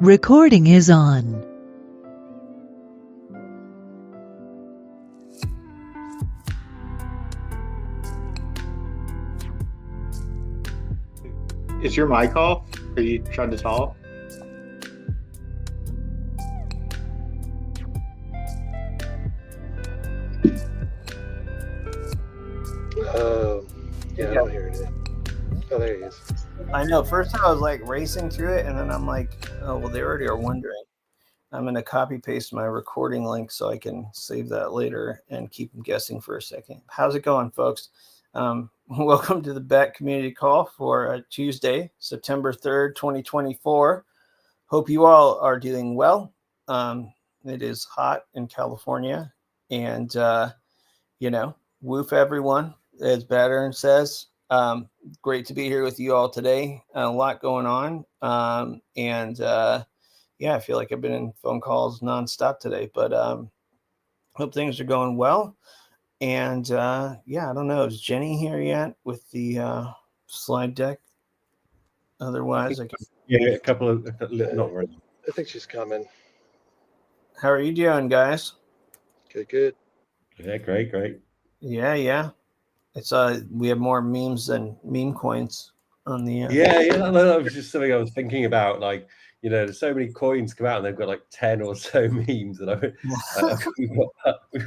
Recording is on. Is your mic off? Are you trying to talk? Yeah, I don't hear it. Oh, there he is. I know. First I was like racing through it, and then I'm like, oh, well, they already are wondering. I'm going to copy paste my recording link so I can save that later and keep them guessing for a second. How's it going, folks? Welcome to the BAT Community Call for Tuesday, September 3rd, 2024. Hope you all are doing well. It is hot in California, and, woof everyone, as Battern says. Great to be here with you all today. A lot going on. I feel like I've been in phone calls nonstop today, but hope things are going well. And I don't know. Is Jenny here yet with the slide deck? Otherwise, I can. Yeah, a couple of not really. I think she's coming. How are you doing, guys? Good. Yeah, great. Yeah. It's we have more memes than meme coins on the. That was just something I was thinking about. Like, there's so many coins come out, and they've got like 10 or so memes, and we've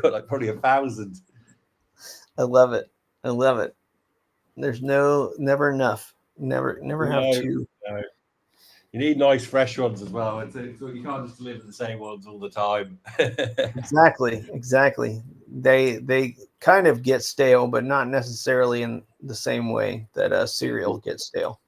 got like probably 1,000. I love it. There's never enough. Never have two. No. You need nice fresh ones as well. You can't just deliver the same ones all the time. Exactly. They kind of get stale, but not necessarily in the same way that cereal gets stale.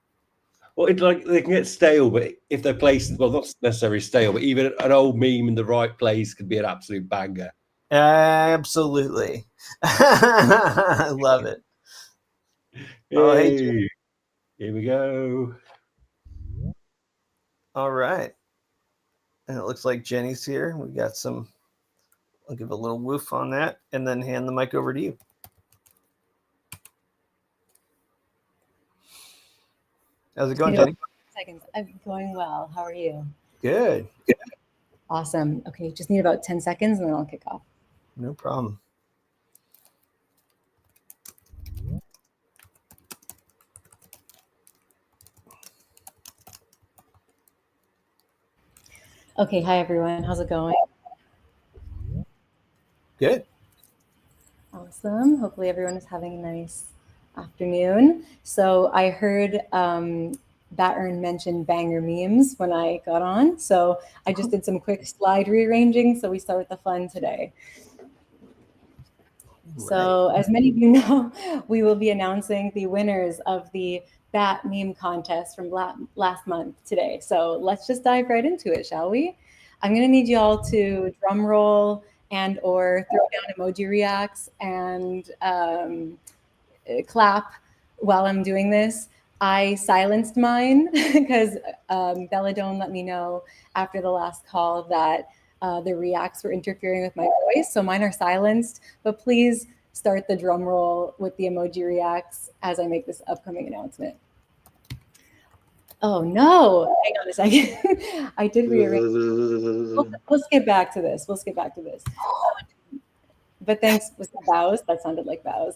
Well, they can get stale, but if they're placed, well, not necessarily stale, but even an old meme in the right place could be an absolute banger. Absolutely. I love it. Oh, hey, here we go. All right. And it looks like Jenny's here. We got some. I'll give a little woof on that and then hand the mic over to you. How's it going, Jenny? Seconds. I'm going well. How are you? Good. Awesome. Okay, just need about 10 seconds and then I'll kick off. No problem. Okay, hi everyone. How's it going? Good. Awesome. Hopefully everyone is having a nice afternoon. So I heard Battern mention banger memes when I got on. So I just did some quick slide rearranging. So we start with the fun today. Right. So as many of you know, we will be announcing the winners of the BAT meme contest from last month today. So let's just dive right into it, shall we? I'm going to need you all to drum roll and or throw down emoji reacts and clap while I'm doing this. I silenced mine because Belladone let me know after the last call that the reacts were interfering with my voice. So mine are silenced, but please start the drum roll with the emoji reacts as I make this upcoming announcement. Oh no, hang on a second. I did rearrange. We'll skip back to this. But thanks with the bows. That sounded like bows.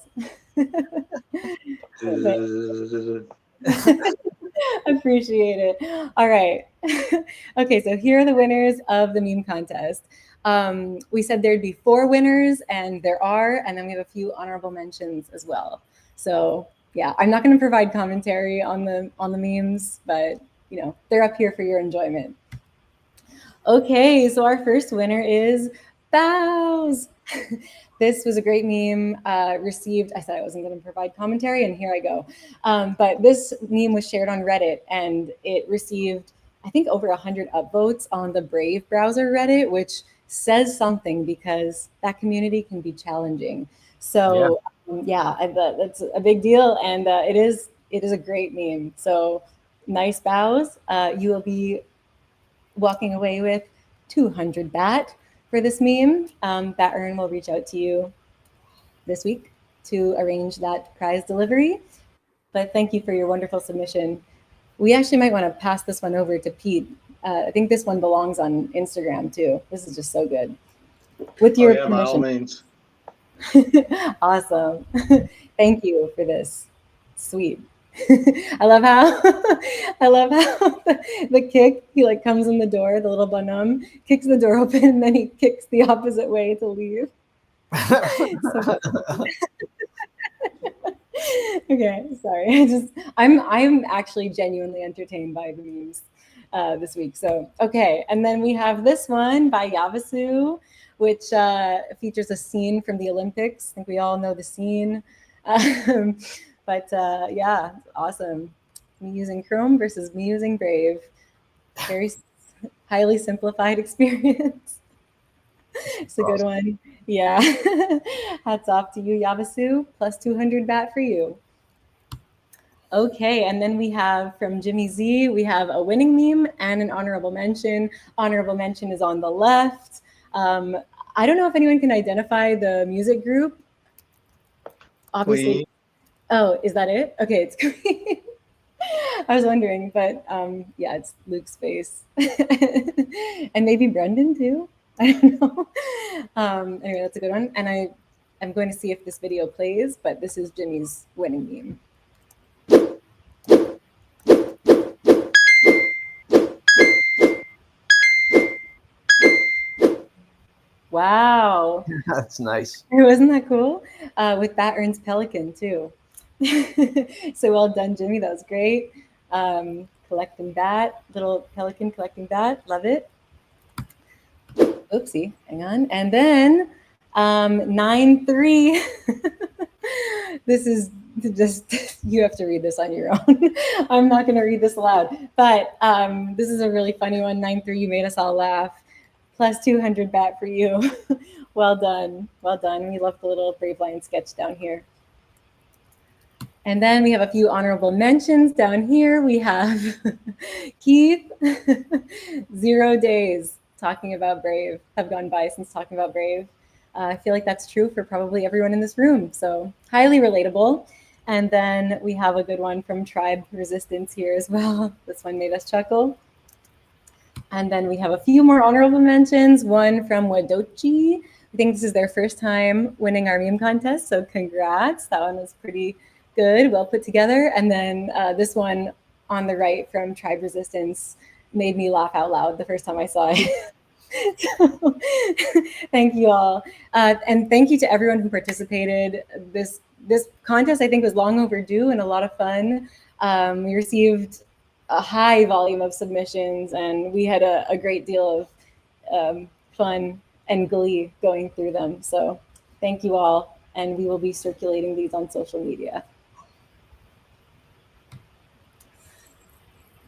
Appreciate it. All right. Okay, so here are the winners of the meme contest. We said there'd be 4 winners, and there are, and then we have a few honorable mentions as well. So yeah, I'm not going to provide commentary on the memes, but they're up here for your enjoyment. Okay, so our first winner is Bows. This was a great meme received. I said I wasn't going to provide commentary, and here I go. But this meme was shared on Reddit, and it received, I think, over 100 upvotes on the Brave browser Reddit, which says something because that community can be challenging. So that's a big deal, and it is a great meme. So nice Bows. You will be walking away with 200 BAT for this meme. Battern will reach out to you this week to arrange that prize delivery. But thank you for your wonderful submission. We actually might want to pass this one over to Pete I think this one belongs on Instagram too. This is just so good. With your yeah, by all permission. means. Awesome. Thank you for this. Sweet. I love how the kick, he like comes in the door, the little bonhomme kicks the door open and then he kicks the opposite way to leave. So okay, sorry. I'm actually genuinely entertained by the memes this week. So okay, and then we have this one by Yavasu, which features a scene from the Olympics. I think we all know the scene. But yeah, awesome. Me using Chrome versus me using Brave. Very highly simplified experience. It's a good one. Yeah. Hats off to you, Yavasu. Plus 200 bat for you. Okay, and then we have from Jimmy Z, we have a winning meme and an honorable mention. Honorable mention is on the left. I don't know if anyone can identify the music group. Obviously. Queen. Oh, is that it? Okay, it's Queen. I was wondering, but yeah, it's Luke's face. And maybe Brendan too. I don't know. Anyway, that's a good one. And I'm going to see if this video plays, but this is Jimmy's winning meme. Wow. That's nice. Wasn't that cool? With Bat Earns Pelican too. So well done, Jimmy. That was great. Collecting bat, little pelican collecting bat. Love it. Oopsie, hang on. And then 9-3. This is just, you have to read this on your own. I'm not going to read this aloud, but this is a really funny one. 9-3, you made us all laugh. Plus 200 bat for you. Well done. Well done. We love the little Brave Lion sketch down here. And then we have a few honorable mentions down here. We have Keith, 0 days talking about Brave, have gone by since talking about Brave. I feel like that's true for probably everyone in this room. So highly relatable. And then we have a good one from Tribe Resistance here as well. This one made us chuckle. And then we have a few more honorable mentions. One from Wadochi. I think this is their first time winning our meme contest. So congrats. That one was pretty good, well put together. And then this one on the right from Tribe Resistance made me laugh out loud the first time I saw it. So, thank you all. And thank you to everyone who participated. This contest, I think, was long overdue and a lot of fun. We received a high volume of submissions and we had a great deal of fun and glee going through them. So thank you all. And we will be circulating these on social media.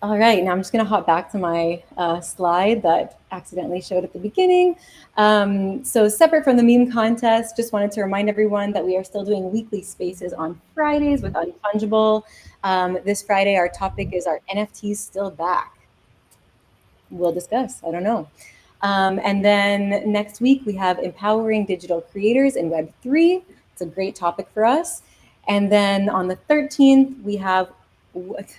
All right, now I'm just going to hop back to my slide that accidentally showed at the beginning. So separate from the meme contest, just wanted to remind everyone that we are still doing weekly spaces on Fridays with Unfungible. This Friday, our topic is, are NFTs still back? We'll discuss, I don't know. And then next week, we have empowering digital creators in Web3. It's a great topic for us. And then on the 13th, we have,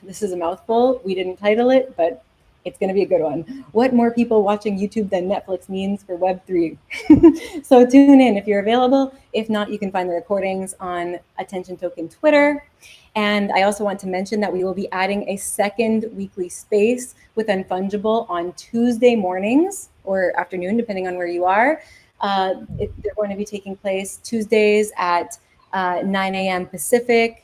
this is a mouthful, we didn't title it, but it's going to be a good one. What more people watching YouTube than Netflix means for Web3. So tune in if you're available. If not, you can find the recordings on Attention Token Twitter. And I also want to mention that we will be adding a second weekly space with Unfungible on Tuesday mornings or afternoon, depending on where you are. They're going to be taking place Tuesdays at 9 a.m. Pacific,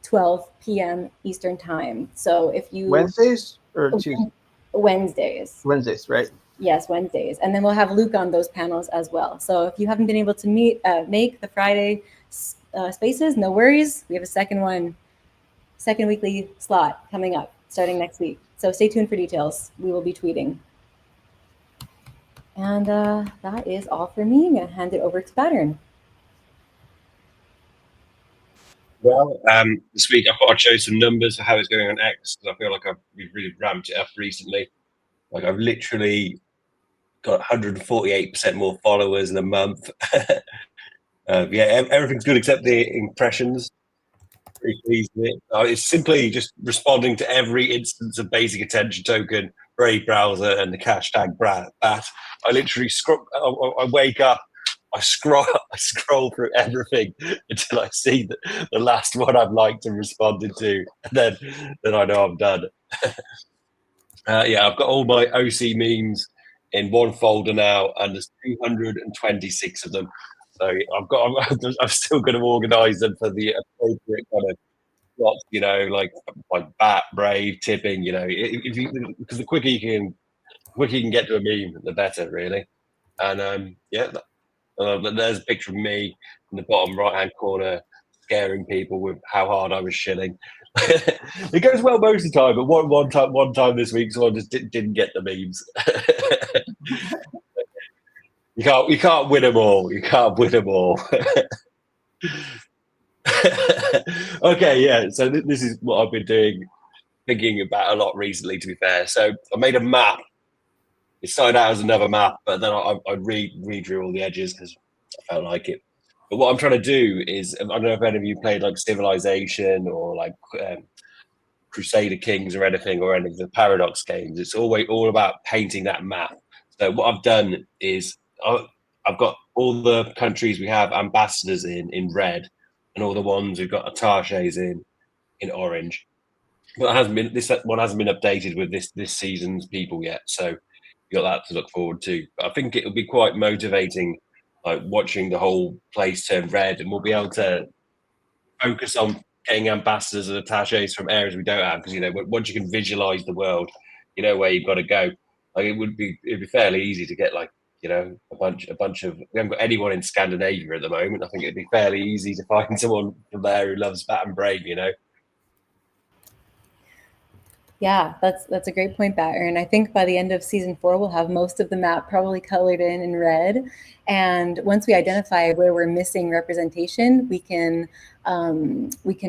12 p.m. Eastern time. So if you... Wednesdays or Tuesdays? Wednesdays. Wednesdays, right? Yes, Wednesdays. And then we'll have Luke on those panels as well. So if you haven't been able to make the Friday spaces, no worries. We have a second weekly slot coming up starting next week. So stay tuned for details. We will be tweeting. And that is all for me. I'm going to hand it over to Pattern. Well, this week I thought I'd show some numbers for how it's going on X, because I feel like we've really ramped it up recently. Like I've literally got 148% more followers in a month. Yeah, everything's good except the impressions. Pretty pleased with it. It's simply just responding to every instance of basic attention token Brave browser and the hashtag bat. I literally scroll. I wake up. I scroll through everything until I see the last one I've liked and responded to, and then I know I'm done. Yeah, I've got all my OC memes in one folder now, and there's 226 of them. So I'm still going to organise them for the appropriate kind of slots, like bat, brave, tipping. Because the quicker you can get to a meme, the better, really. And there's a picture of me in the bottom right-hand corner scaring people with how hard I was shilling. It goes well most of the time, but one time this week, so I just didn't get the memes. You can't win them all. You can't win them all. Okay, yeah. So this is what I've been thinking about a lot recently. To be fair, so I made a map. It started out as another map, but then I redrew all the edges because I felt like it. But what I'm trying to do is, I don't know if any of you played like Civilization or like Crusader Kings or anything, or any of the Paradox games. It's all about painting that map. So what I've done is I've got all the countries we have ambassadors in red, and all the ones we've got attaches in orange. But this one hasn't been updated with this season's people yet, so you got that to look forward to. But I think it'll be quite motivating, like watching the whole place turn red, and we'll be able to focus on getting ambassadors and attaches from areas we don't have, because once you can visualize the world, where you've got to go. Like it'd be fairly easy to get like a bunch of. We haven't got anyone in Scandinavia at the moment. I think it'd be fairly easy to find someone from there who loves Bat and Brave. Yeah, that's a great point, Batter. And I think by the end of season 4, we'll have most of the map probably colored in red. And once we identify where we're missing representation, we can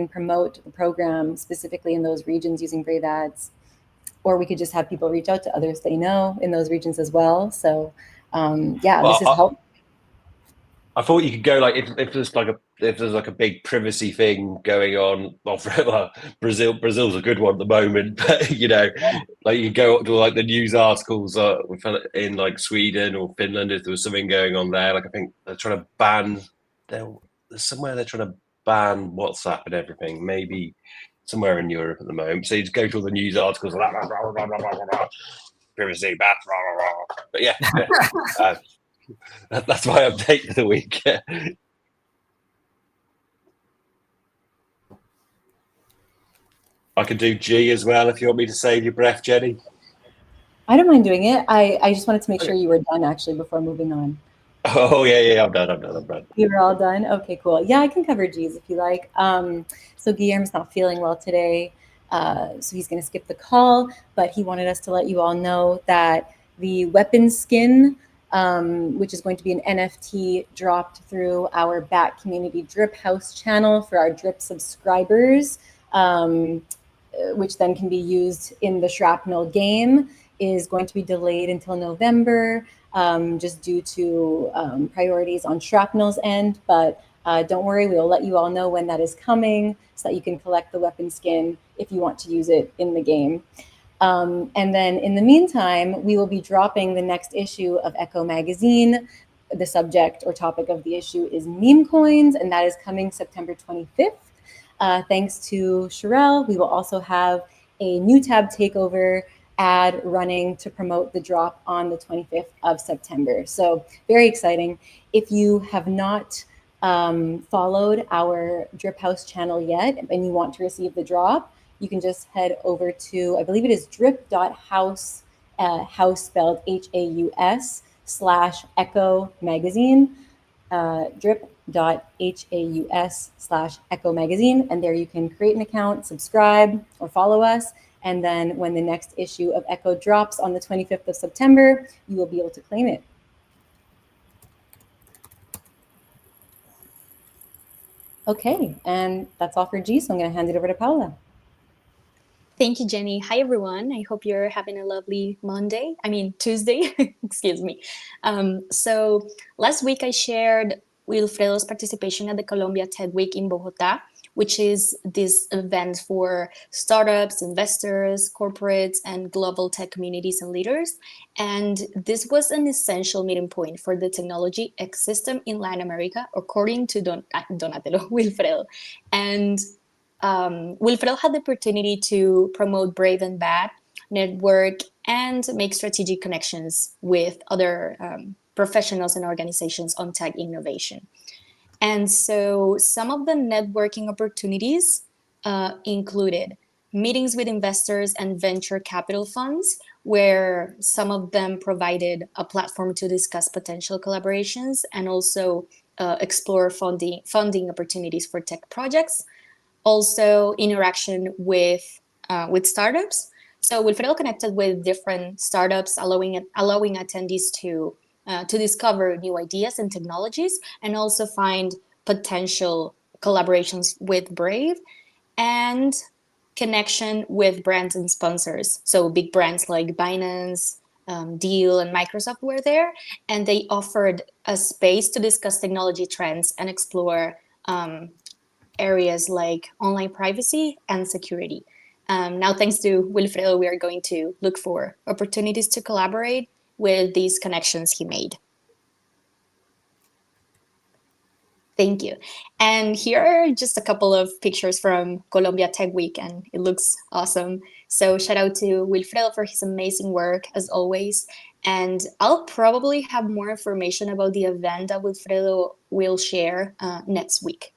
promote the program specifically in those regions using Brave ads, or we could just have people reach out to others they know in those regions as well. So this is helpful. I thought you could go like if there's like a big privacy thing going on. Well, Brazil's a good one at the moment, but like you go up to like the news articles in like Sweden or Finland if there was something going on there. Like I think they're trying to ban. There's somewhere they're trying to ban WhatsApp and everything. Maybe somewhere in Europe at the moment. So you just go to all the news articles. Privacy, bad. But yeah. That's my update for the week. I can do G as well if you want me to save your breath, Jenny. I don't mind doing it. I just wanted to make sure you were done actually before moving on. Oh yeah, I'm done. You were all done? Okay, cool. Yeah, I can cover G's if you like. So Guillermo's not feeling well today, so he's going to skip the call, but he wanted us to let you all know that the weapon skin, which is going to be an NFT dropped through our Bat Community Drip House channel for our Drip subscribers, which then can be used in the Shrapnel game, is going to be delayed until November, just due to priorities on Shrapnel's end. But don't worry, we'll let you all know when that is coming so that you can collect the weapon skin if you want to use it in the game. And then in the meantime, we will be dropping the next issue of Echo Magazine. The subject or topic of the issue is meme coins, and that is coming September 25th. Thanks to Sherelle, we will also have a new tab takeover ad running to promote the drop on the 25th of September. So very exciting. If you have not followed our Drip House channel yet and you want to receive the drop, you can just head over to, I believe it is drip.house, house spelled Haus /Echo Magazine, drip.haus/Echo Magazine. And there you can create an account, subscribe, or follow us. And then when the next issue of Echo drops on the 25th of September, you will be able to claim it. Okay, and that's all for G, so I'm going to hand it over to Paula. Thank you, Jenny. Hi, everyone. I hope you're having a lovely Tuesday. Excuse me. So last week I shared Wilfredo's participation at the Colombia TED Week in Bogota, which is this event for startups, investors, corporates, and global tech communities and leaders. And this was an essential meeting point for the technology ecosystem in Latin America, according to Donatello Wilfredo. And Wilfredo had the opportunity to promote Brave and Bad, network, and make strategic connections with other professionals and organizations on tech innovation. And so some of the networking opportunities included meetings with investors and venture capital funds, where some of them provided a platform to discuss potential collaborations and also explore funding opportunities for tech projects. Also, interaction with startups. So Wilfredo connected with different startups, allowing attendees to discover new ideas and technologies, and also find potential collaborations with Brave, and connection with brands and sponsors. So big brands like Binance, Deal, and Microsoft were there, and they offered a space to discuss technology trends and explore areas like online privacy and security. Now, thanks to Wilfredo, we are going to look for opportunities to collaborate with these connections he made. Thank you. And here are just a couple of pictures from Colombia Tech Week, and it looks awesome. So shout out to Wilfredo for his amazing work, as always. And I'll probably have more information about the event that Wilfredo will share next week.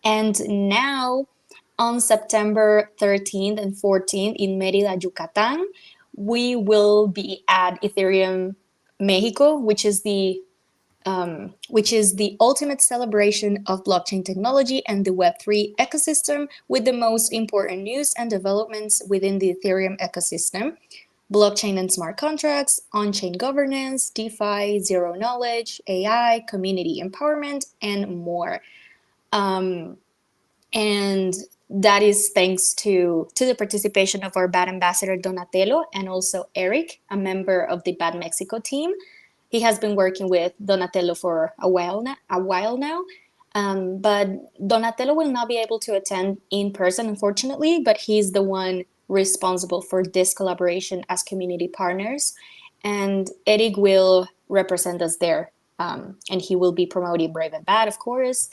And now, on September 13th and 14th in Mérida, Yucatan, we will be at Ethereum Mexico, which is the ultimate celebration of blockchain technology and the Web3 ecosystem, with the most important news and developments within the Ethereum ecosystem: blockchain and smart contracts, on-chain governance, DeFi, zero knowledge, AI, community empowerment, and more. And that is thanks to the participation of our BAD ambassador Donatello, and also Eric, a member of the BAD Mexico team. He has been working with Donatello for a while now. But Donatello will not be able to attend in person, unfortunately, but he's the one responsible for this collaboration as community partners. And Eric will represent us there, and he will be promoting Brave and Bad, of course.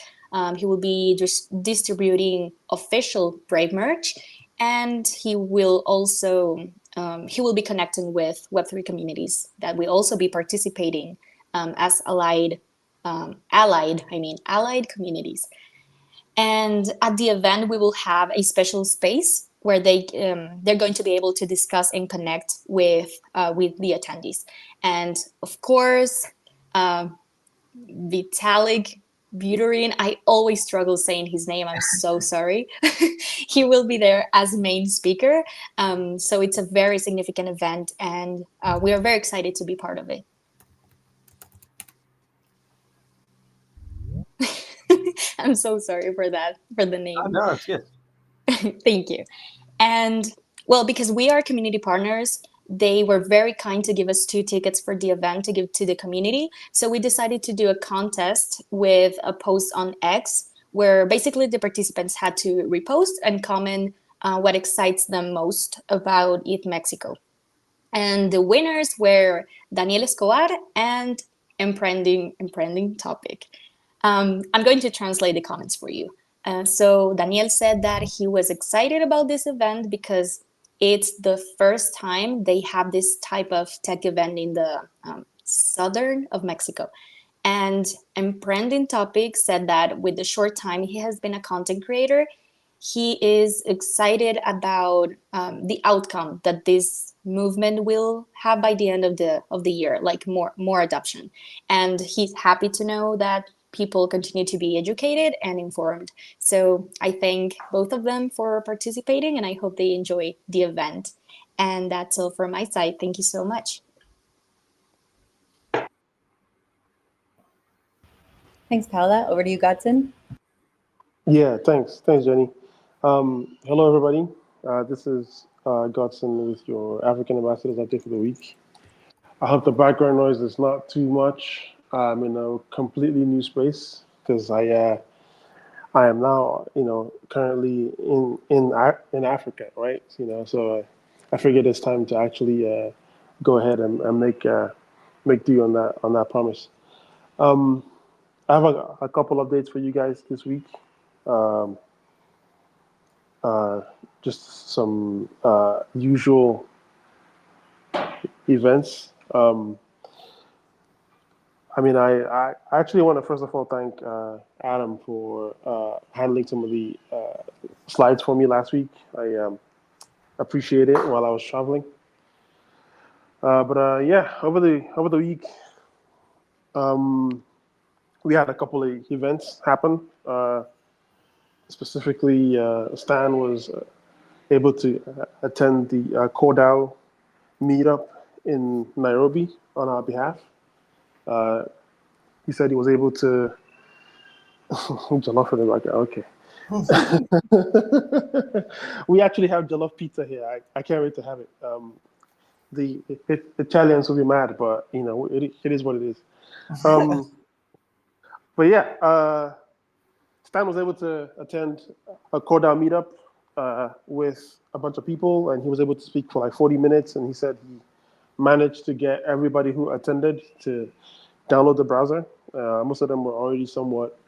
He will be distributing official Brave merch, and he will also he will be connecting with Web3 communities that will also be participating as allied communities. And at the event, we will have a special space where they're going to be able to discuss and connect with the attendees. And of course, Vitalik Buterin, I always struggle saying his name, I'm so sorry. He will be there as main speaker. So it's a very significant event, and we are very excited to be part of it. I'm so sorry for the name. Oh, no, it's good. Thank you. And well, because we are community partners, they were very kind to give us 2 tickets for the event to give to the community. So we decided to do a contest with a post on X, where basically the participants had to repost and comment what excites them most about ETH Mexico. And the winners were Daniel Escobar and Emprending Topic. I'm going to translate the comments for you. So Daniel said that he was excited about this event because it's the first time they have this type of tech event in the southern of Mexico. And Emprending Topic said that with the short time he has been a content creator, he is excited about the outcome that this movement will have by the end of the year, like more adoption. And he's happy to know that people continue to be educated and informed. So I thank both of them for participating, and I hope they enjoy the event. And that's all from my side. Thank you so much. Thanks, Paula. Over to you, Godson. Yeah, thanks, Jenny. Hello, everybody. This is Godson with your African Ambassadors Update for the week. I hope the background noise is not too much. I'm in a completely new space, because I am now, currently in Africa, right? So I figured it's time to actually go ahead and make do on that promise. Um, I have a couple updates for you guys this week. Um, just some usual events. I actually want to first of all thank Adam for handling some of the slides for me last week. I appreciate it while I was traveling. But yeah, over the week, we had a couple of events happen. Specifically, Stan was able to attend the CoreDAO meetup in Nairobi on our behalf. He said he was able to. Jollof for the record, okay. We actually have jollof pizza here. I can't wait to have it. The Italians will be mad, but it is what it is. But yeah, Stan was able to attend a CoreDAO meetup with a bunch of people, and he was able to speak for like 40 minutes. And he said he managed to get everybody who attended to download the browser. Most of them were already somewhat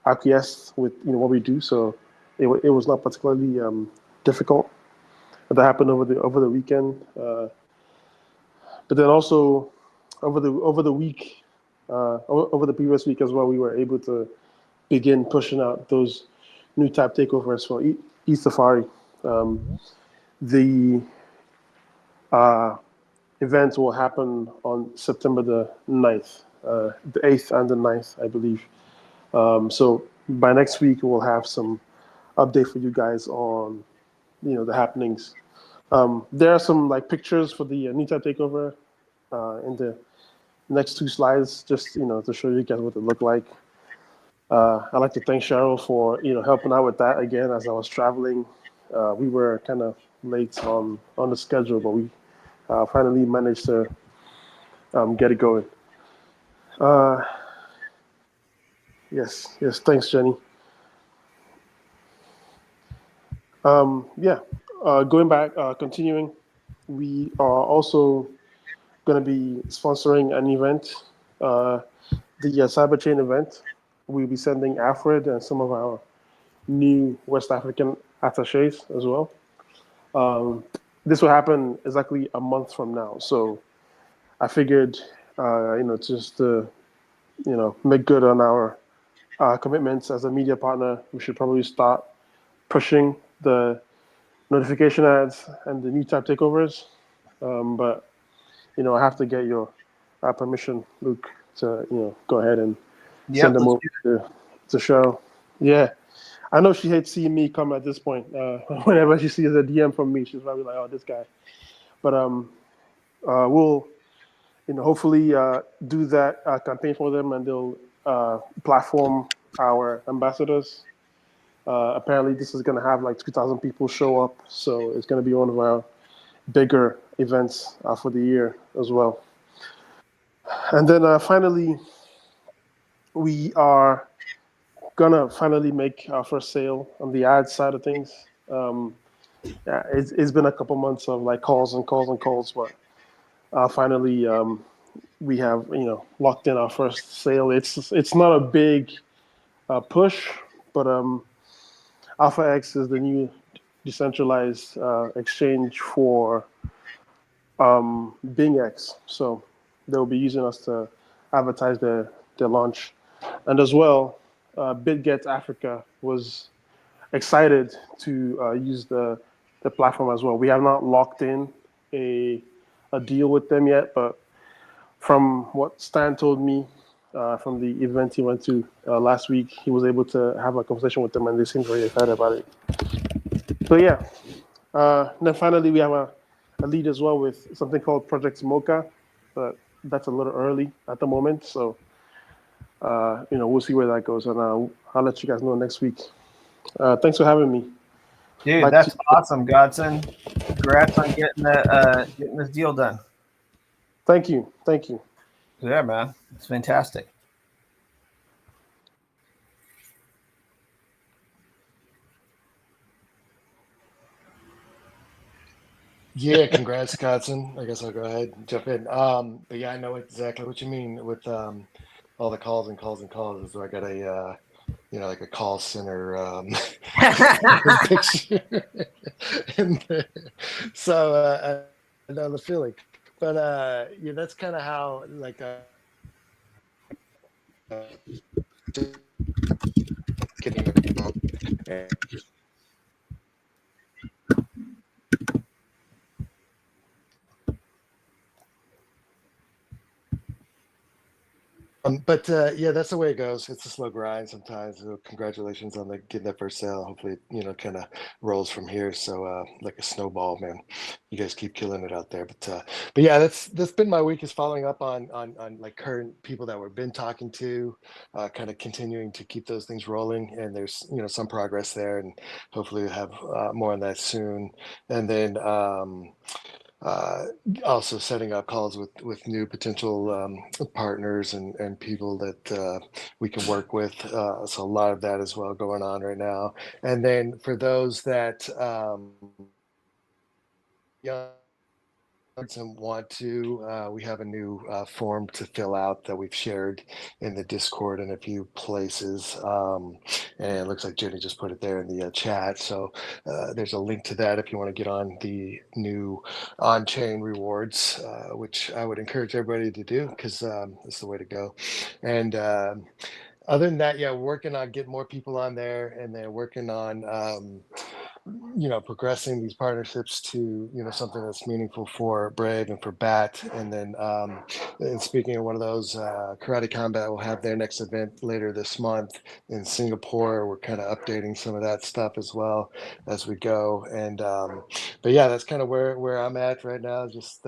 acquiesced with what we do, so it was not particularly difficult. But that happened over the weekend. But then also over the week, over the previous week as well, we were able to begin pushing out those new type takeovers for eSafari. The event will happen on September the 9th, the 8th and the 9th, I believe. So by next week, we'll have some update for you guys on, the happenings. There are some like pictures for the new type takeover in the next two slides, just to show you guys what it looked like. I'd like to thank Cheryl for helping out with that again as I was traveling. We were kind of late on the schedule, but we finally managed to get it going. Yes, thanks, Jenny. Going back, continuing, we are also going to be sponsoring an event, the Cyberchain event. We'll be sending Alfred and some of our new West African attachés as well. This will happen exactly a month from now. So I figured, just to, make good on our commitments as a media partner, we should probably start pushing the notification ads and the new type takeovers. But, I have to get your permission, Luke, to, go ahead and send them over to Cheryl. Yeah. I know she hates seeing me come at this point. Whenever she sees a DM from me, she's probably like, "Oh, this guy." But we'll, hopefully do that campaign for them, and they'll platform our ambassadors. Apparently, this is going to have like 2,000 people show up, so it's going to be one of our bigger events for the year as well. And then finally, we are gonna finally make our first sale on the ad side of things. It's been a couple months of like calls, but finally we have locked in our first sale. It's not a big push, but AlphaX is the new decentralized exchange for BingX, so they'll be using us to advertise their launch, and as well. BitGet Africa was excited to use the platform as well. We have not locked in a deal with them yet, but from what Stan told me from the event he went to last week, he was able to have a conversation with them, and they seemed very excited about it. So yeah, then finally we have a lead as well with something called Project Mocha, but that's a little early at the moment, so. We'll see where that goes, and I'll let you guys know next week. Thanks for having me. Dude, that's awesome, Godson. Congrats on getting this deal done. Thank you. Yeah, man, it's fantastic. Yeah, congrats, Katzen. I guess I'll go ahead and jump in. But yeah, I know exactly what you mean with all the calls and calls and calls. So I got a like a call center picture in there. So I know the feeling. But yeah, that's kind of how like getting but yeah, that's the way it goes. It's a slow grind sometimes. So congratulations on getting that first sale. Hopefully, kind of rolls from here. So like a snowball, man. You guys keep killing it out there. But yeah, that's been my week, is following up on like current people that we've been talking to, kind of continuing to keep those things rolling. And there's some progress there, and hopefully we'll have more on that soon. And then uh, also setting up calls with new potential partners and people that we can work with. So a lot of that as well going on right now. And then for those that young and want to, we have a new form to fill out that we've shared in the Discord in a few places. And it looks like Jenny just put it there in the chat. So there's a link to that if you want to get on the new on-chain rewards, which I would encourage everybody to do, because it's the way to go. And other than that, yeah, we're working on getting more people on there, and then working on progressing these partnerships to something that's meaningful for Brave and for Bat. And then and speaking of one of those, Karate Combat will have their next event later this month in Singapore. We're kind of updating some of that stuff as well as we go. And but yeah, that's kind of where I'm at right now, just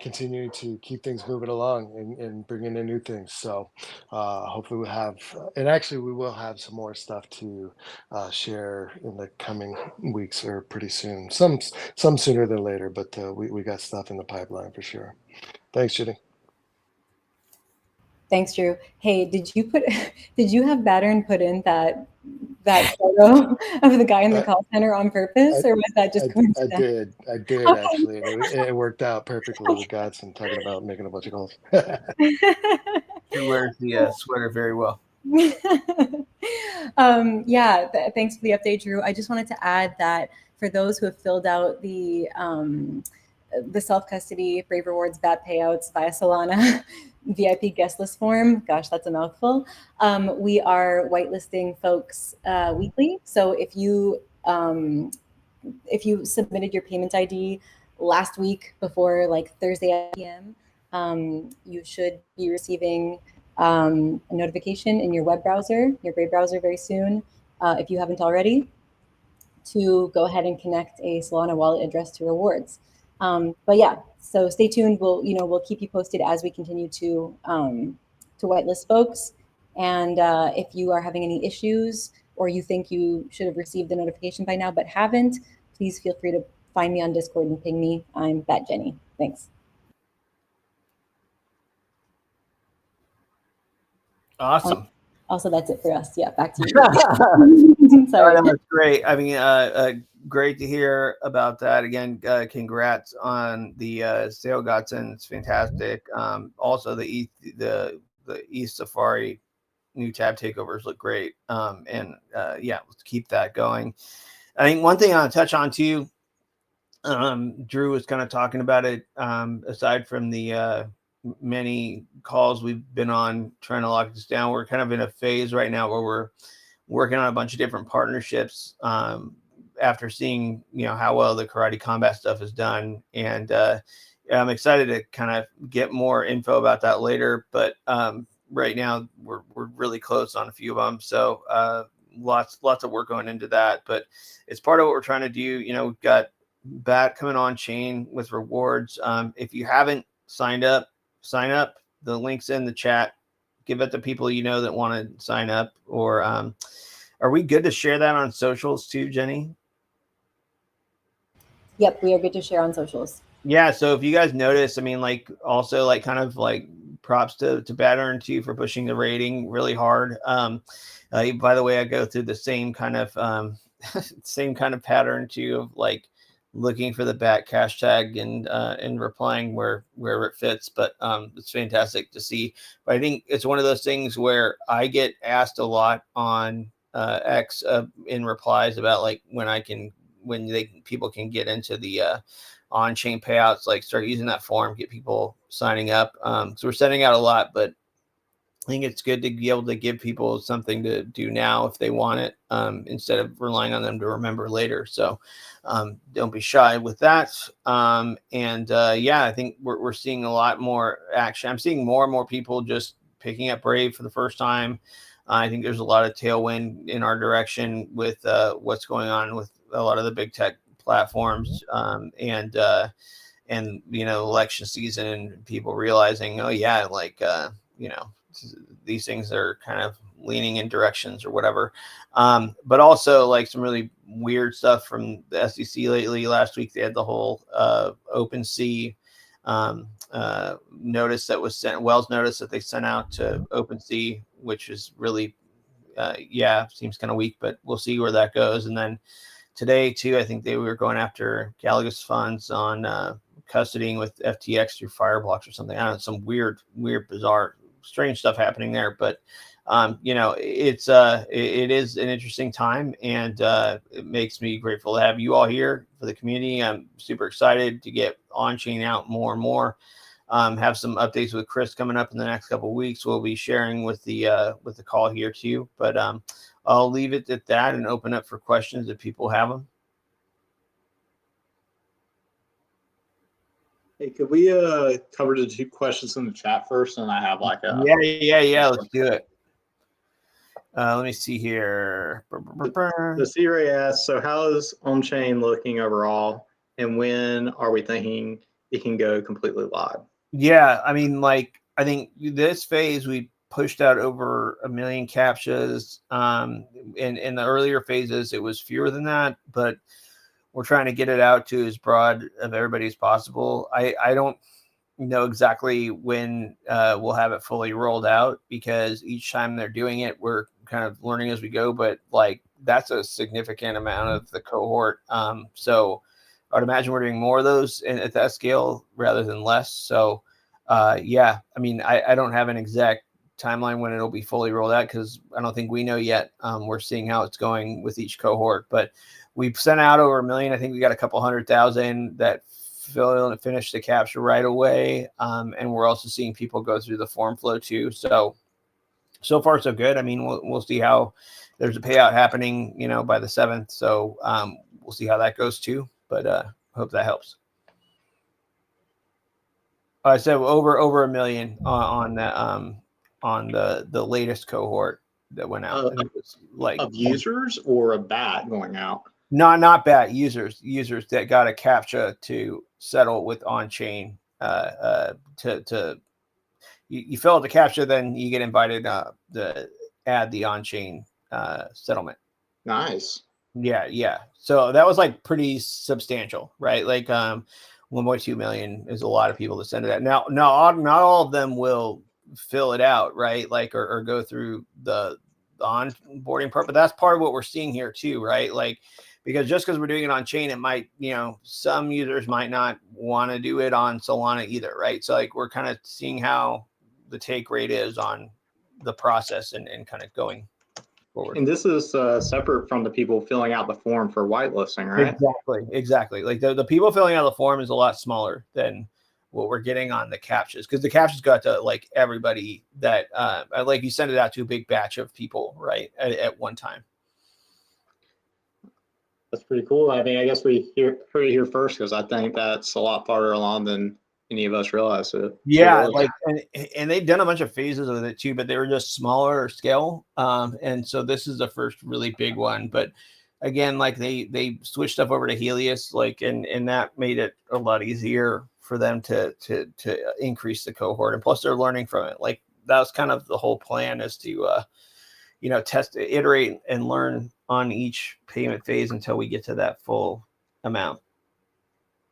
continuing to keep things moving along and bringing in new things. So hopefully we'll have, and actually we will have some more stuff to share in the coming weeks or pretty soon. Some sooner than later, but we got stuff in the pipeline for sure. Thanks, Jenny. Thanks, Drew. Hey, did you have Battern put in that photo of the guy in the call center on purpose, or was that just coincidence? I did okay. Actually. It worked out perfectly with Godson talking about making a bunch of calls. He wears the sweater very well. Thanks for the update, Drew. I just wanted to add that for those who have filled out the self-custody Brave Rewards BAT payouts via Solana VIP guest list form, gosh, that's a mouthful. We are whitelisting folks weekly. So if you submitted your payment ID last week before like Thursday at PM, you should be receiving a notification in your web browser, your Brave browser, very soon, if you haven't already, to go ahead and connect a Solana wallet address to rewards. But yeah, so stay tuned. We'll keep you posted as we continue to whitelist folks. And if you are having any issues, or you think you should have received the notification by now but haven't, please feel free to find me on Discord and ping me. I'm Bat Jenny. Thanks. Awesome. Also, that's it for us. Yeah, back to you. Sorry. That was great. I mean, great to hear about that. Again, congrats on the sale, Godson. It's fantastic. Also, the East Safari new tab takeovers look great. Yeah, let's keep that going. I think one thing I want to touch on too, Drew was kind of talking about it, aside from the many calls we've been on trying to lock this down. We're kind of in a phase right now where we're working on a bunch of different partnerships after seeing how well the Karate Combat stuff is done, and I'm excited to kind of get more info about that later, but right now we're really close on a few of them, so lots of work going into that, but it's part of what we're trying to do. We've got BAT coming on chain with rewards. If you haven't signed up, sign up. The link's in the chat. Give it to people that want to sign up. Or are we good to share that on socials too, Jenny? Yep, we are good to share on socials. Yeah, so if you guys notice, I mean, also kind of props to Battern too for pushing the rating really hard. By the way, I go through the same kind of pattern too of looking for the back hashtag and replying wherever it fits. But it's fantastic to see. But I think it's one of those things where I get asked a lot on X in replies about like people can get into the on-chain payouts, like start using that form, get people signing up. So we're sending out a lot, but I think it's good to be able to give people something to do now if they want it, instead of relying on them to remember later. So don't be shy with that. Yeah, I think we're seeing a lot more action. I'm seeing more and more people just picking up Brave for the first time. I think there's a lot of tailwind in our direction with what's going on with a lot of the big tech platforms, and election season and people realizing, oh yeah, like these things are kind of leaning in directions or whatever. But also like some really weird stuff from the SEC lately. Last week they had the whole OpenSea notice that was sent, Wells notice that they sent out to OpenSea, which is really seems kind of weak, but we'll see where that goes. And then today too, I think they were going after Galagus funds on custodying with FTX through Fireblocks or something. I don't know, some weird, bizarre, strange stuff happening there. But it is an interesting time, and it makes me grateful to have you all here for the community. I'm super excited to get on-chain out more and more. Have some updates with Chris coming up in the next couple of weeks. We'll be sharing with the call here too. But I'll leave it at that and open up for questions if people have them. Hey, could we cover the 2 questions in the chat first? And I have like a let's do it. Let me see here. The C-Ray asks, so how is on-chain looking overall, and when are we thinking it can go completely live? Yeah, I mean, like, I think this phase we pushed out over 1 million captchas. In the earlier phases, it was fewer than that, but we're trying to get it out to as broad of everybody as possible. I don't know exactly when we'll have it fully rolled out, because each time they're doing it, we're kind of learning as we go. But like, that's a significant amount of the cohort. So I'd imagine we're doing more of those at that scale rather than less. So I mean, I don't have an exact timeline when it'll be fully rolled out, because I don't think we know yet. We're seeing how it's going with each cohort, but we've sent out over 1 million. I think we got a couple 100,000 that finish the capture right away. And we're also seeing people go through the form flow too. So far so good. I mean, we'll see how there's a payout happening, by the 7th. So we'll see how that goes too, but hope that helps. I said over 1 million on that, on the latest cohort that went out. Like of users or a BAT going out? Not BAT users that got a CAPTCHA to settle with on-chain. You fill out the CAPTCHA, then you get invited to add the on-chain settlement. Nice. Yeah. So that was like pretty substantial, right? Like 1.2 million is a lot of people to send it out. Now, not all of them will fill it out, right? Like or go through the onboarding part, but that's part of what we're seeing here too, right? Like, because just because we're doing it on chain, it might, some users might not want to do it on Solana either, right? So like, we're kind of seeing how the take rate is on the process and kind of going forward. And this is separate from the people filling out the form for whitelisting, right? Exactly. Like the people filling out the form is a lot smaller than what we're getting on the captchas, because the captchas got to like everybody that like you send it out to a big batch of people, right, at one time. That's pretty cool. I mean, I guess we heard it here first, because I think that's a lot farther along than any of us realized it. Yeah, like and they've done a bunch of phases with it too, but they were just smaller scale. And so this is the first really big one. But again, like they switched stuff over to Helios, like and that made it a lot easier for them to increase the cohort. And plus they're learning from it. Like that was kind of the whole plan, is to test, iterate, and learn on each payment phase until we get to that full amount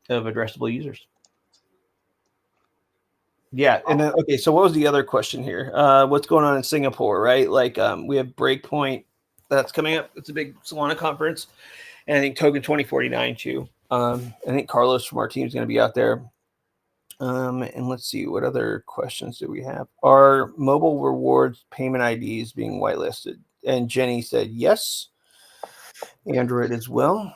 of addressable users. Yeah. And then, okay, so what was the other question here? What's going on in Singapore, right? Like we have Breakpoint that's coming up. It's a big Solana conference. And I think Token 2049 too. I think Carlos from our team is going to be out there. And let's see, what other questions do we have? Are mobile rewards payment IDs being whitelisted? And Jenny said yes. Android as well.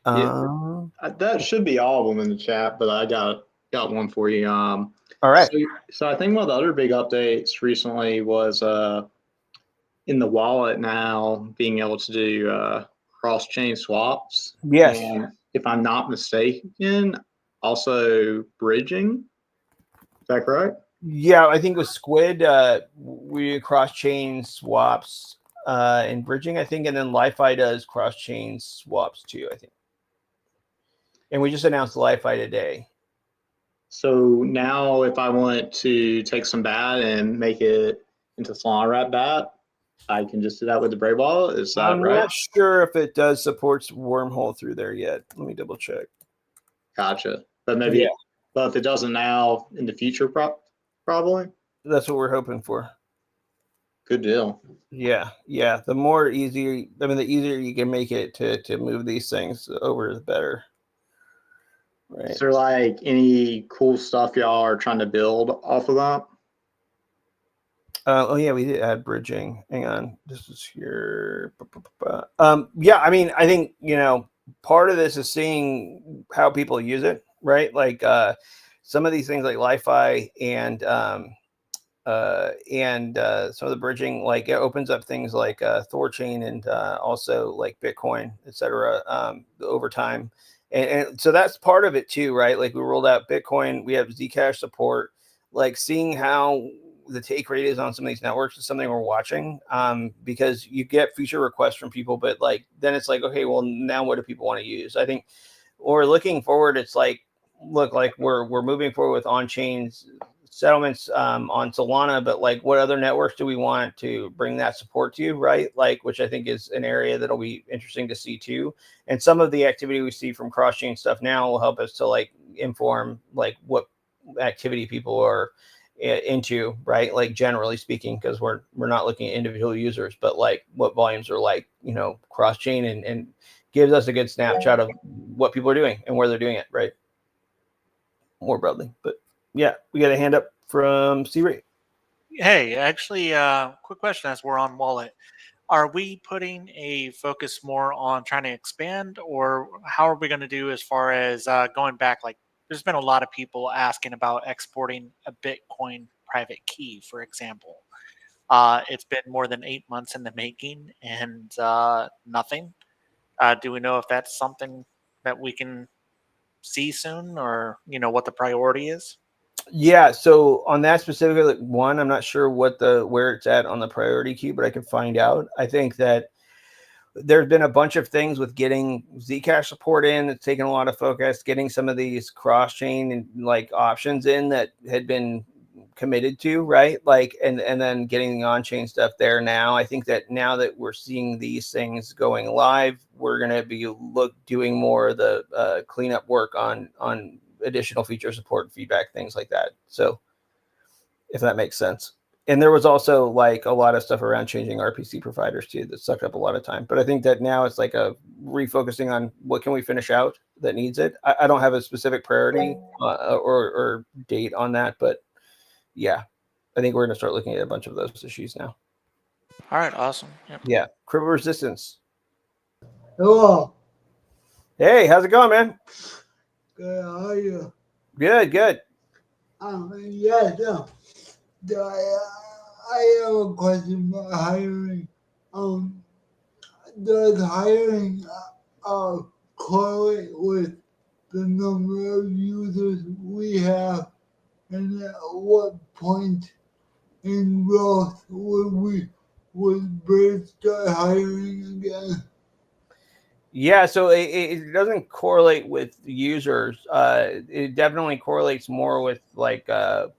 That should be all of them in the chat, but I got one for you. All right. So I think one of the other big updates recently was in the wallet now being able to do cross-chain swaps. Yes. And if I'm not mistaken, also bridging. Is that correct? Yeah, I think with Squid, we do cross-chain swaps and bridging, I think, and then Li-Fi does cross-chain swaps too, I think. And we just announced Li-Fi today. So now if I want to take some BAT and make it into Solana Wrap BAT, I can just do that with the Brave wallet. Is that I'm right? not sure if it does supports wormhole through there yet. Let me double check. Gotcha. But maybe, Yeah. but if it doesn't now, in the future, probably. That's what we're hoping for. Good deal. Yeah. The easier you can make it to move these things over, the better. Right. Is there like any cool stuff y'all are trying to build off of that? Oh yeah, we did add bridging. Hang on, this is here. Yeah, I mean, I think part of this is seeing how people use it, right? Like some of these things like Li-Fi and some of the bridging, like it opens up things like Thorchain and also like Bitcoin, etc. Over time. And so that's part of it too, right? Like we rolled out Bitcoin, we have Zcash support, like seeing how the take rate is on some of these networks is something we're watching because you get feature requests from people, but like then it's like, okay, well now what do people want to use? I think or looking forward, it's like, look, like we're moving forward with on-chain settlements on Solana, but like what other networks do we want to bring that support to, right? Like, which I think is an area that'll be interesting to see too. And some of the activity we see from cross-chain stuff now will help us to like inform like what activity people are into, right? Like generally speaking, because we're not looking at individual users, but like what volumes are like, cross-chain and gives us a good snapshot of what people are doing and where they're doing it, right? More broadly, but yeah, we got a hand up from C-Ray. Hey, actually, quick question as we're on wallet. Are we putting a focus more on trying to expand, or how are we going to do as far as going back? Like, there's been a lot of people asking about exporting a Bitcoin private key, for example. It's been more than 8 months in the making and nothing. Do we know if that's something that we can see soon, or what the priority is? Yeah, so on that specifically, one, I'm not sure where it's at on the priority queue, but I can find out. I think that there's been a bunch of things with getting Zcash support in. It's taken a lot of focus, getting some of these cross-chain and like options in that had been committed to, right? Like, and then getting the on-chain stuff there now. I think that now that we're seeing these things going live, we're going to be doing more of the cleanup work on additional feature support, feedback, things like that. So if that makes sense. And there was also like a lot of stuff around changing RPC providers too that sucked up a lot of time. But I think that now it's like a refocusing on what can we finish out that needs it. I don't have a specific priority or date on that, but yeah, I think we're going to start looking at a bunch of those issues now. All right, awesome. Yep. Yeah, Cribble Resistance. Hello. Hey, how's it going, man? Good. How are you? Good. Yes. I have a question about hiring. Does hiring correlate with the number of users we have, and at what point in growth would Brave start hiring again? Yeah, so it doesn't correlate with users. It definitely correlates more with like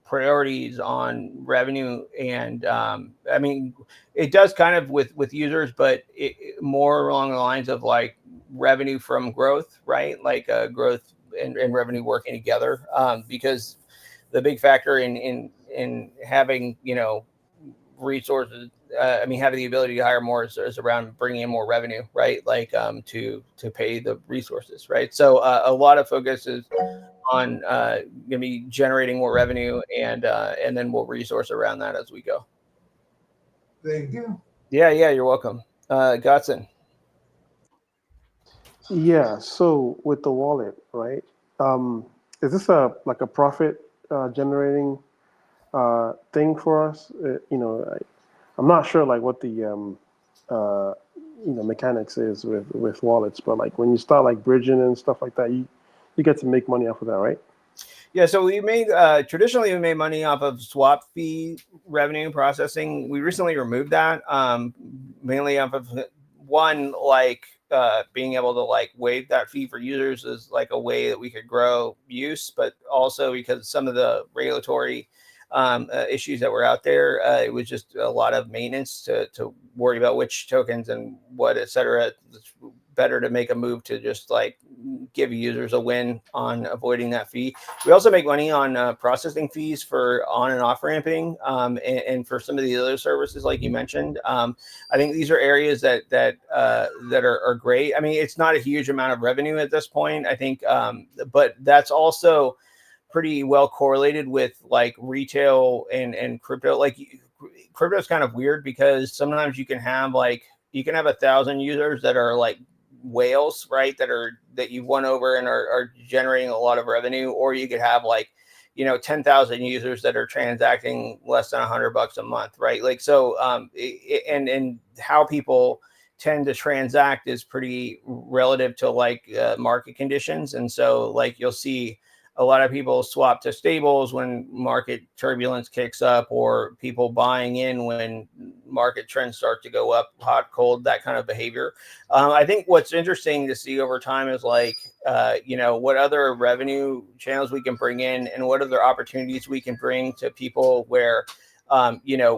priorities on revenue, and I mean, it does kind of with users, but it more along the lines of like revenue from growth, right? Like growth and revenue working together, because the big factor in having resources. I mean, having the ability to hire more is around bringing in more revenue, right? Like to pay the resources, right? So a lot of focus is on going to be generating more revenue, and then we'll resource around that as we go. Thank you. Yeah, you're welcome. Godson. Yeah. So with the wallet, right? Is this a profit generating thing for us? I'm not sure like what the mechanics is with wallets, but like when you start like bridging and stuff like that, you get to make money off of that, right? Yeah, so we made traditionally we made money off of swap fee revenue processing. We recently removed that, mainly off of one, like being able to like waive that fee for users is like a way that we could grow use, but also because some of the regulatory issues that were out there, it was just a lot of maintenance to worry about which tokens and what, et cetera. It's better to make a move to just like give users a win on avoiding that fee. We also make money on processing fees for on and off ramping, and for some of the other services like you mentioned. I think these are areas that are great. I mean, it's not a huge amount of revenue at this point, I think, but that's also pretty well correlated with like retail and crypto. Like crypto is kind of weird because sometimes you can have 1,000 users that are like whales, right? That you've won over and are generating a lot of revenue, or you could have 10,000 users that are transacting less than $100 a month, right? Like, so, and how people tend to transact is pretty relative to market conditions. And so like, you'll see a lot of people swap to stables when market turbulence kicks up, or people buying in when market trends start to go up, hot, cold, that kind of behavior. I think what's interesting to see over time is what other revenue channels we can bring in and what other opportunities we can bring to people where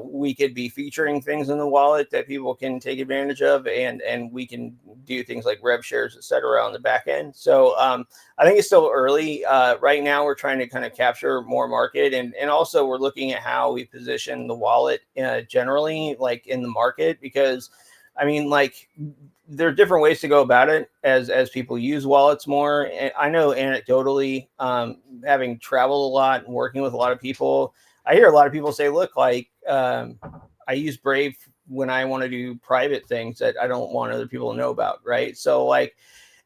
we could be featuring things in the wallet that people can take advantage of, and we can do things like rev shares, et cetera, on the back end. So I think it's still early. Right now, we're trying to kind of capture more market, and also we're looking at how we position the wallet generally, like in the market, because I mean, like, there are different ways to go about it as people use wallets more. And I know anecdotally, having traveled a lot and working with a lot of people, I hear a lot of people say, look, like, I use Brave when I want to do private things that I don't want other people to know about, right? So like,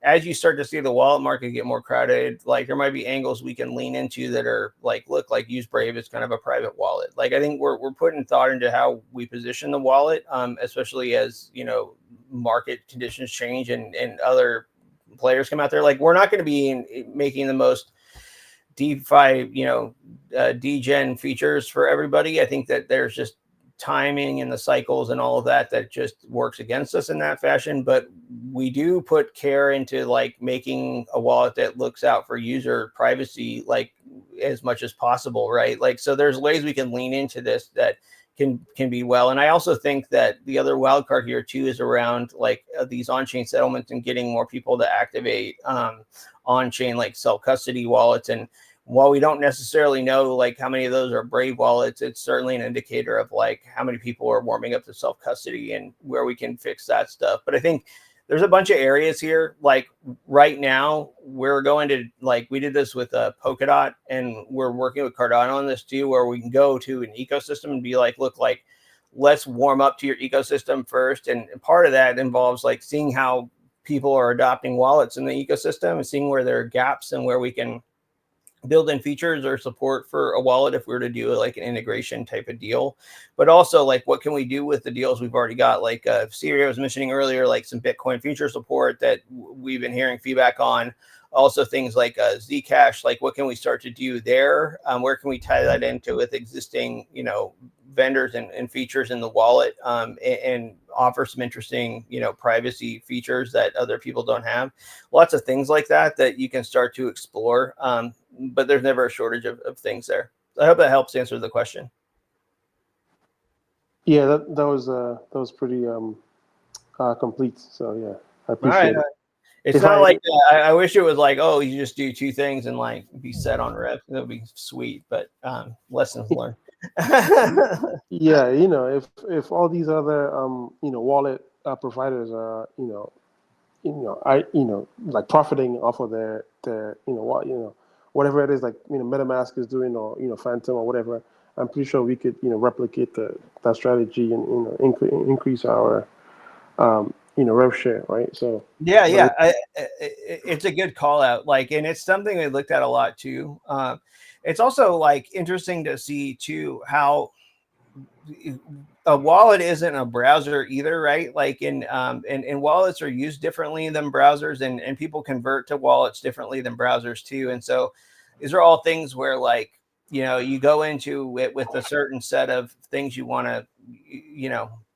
as you start to see the wallet market get more crowded, like there might be angles we can lean into that are like, look, like use Brave as kind of a private wallet. Like, I think we're putting thought into how we position the wallet, especially as, market conditions change and other players come out there. Like, we're not going to be making the most DeFi, degen features for everybody. I think that there's just timing and the cycles and all of that just works against us in that fashion. But we do put care into like making a wallet that looks out for user privacy, like as much as possible, right? Like, so there's ways we can lean into this that can be well. And I also think that the other wild card here too is around like these on-chain settlements and getting more people to activate on-chain like self-custody wallets. And while we don't necessarily know like how many of those are Brave wallets, it's certainly an indicator of like how many people are warming up to self-custody and where we can fix that stuff. But I think there's a bunch of areas here. Like right now, we're going to we did this with Polkadot, and we're working with Cardano on this too, where we can go to an ecosystem and be like, look, like, let's warm up to your ecosystem first. And part of that involves like seeing how people are adopting wallets in the ecosystem and seeing where there are gaps and where we can build in features or support for a wallet if we were to do like an integration type of deal. But also like, what can we do with the deals we've already got? Like Siri was mentioning earlier, like some Bitcoin future support that we've been hearing feedback on. Also things like Zcash, like what can we start to do there? Where can we tie that into with existing, vendors and features in the wallet, and offer some interesting, privacy features that other people don't have. Lots of things like that you can start to explore. But there's never a shortage of things there. I hope that helps answer the question. Yeah, that was pretty complete. So yeah, I appreciate it. It's not like I wish it was like, oh, you just do two things and like be set on rev. That would be sweet, but lessons learned. Yeah, if all these other wallet providers are like profiting off of their whatever it is, like MetaMask is doing, or Phantom or whatever, I'm pretty sure we could replicate that strategy and increase our rev share, right? So Yeah. It's a good call out. Like, and it's something we looked at a lot too. It's also like interesting to see too how a wallet isn't a browser either, right? Like and wallets are used differently than browsers, and people convert to wallets differently than browsers too. And so these are all things where like you go into it with a certain set of things you want to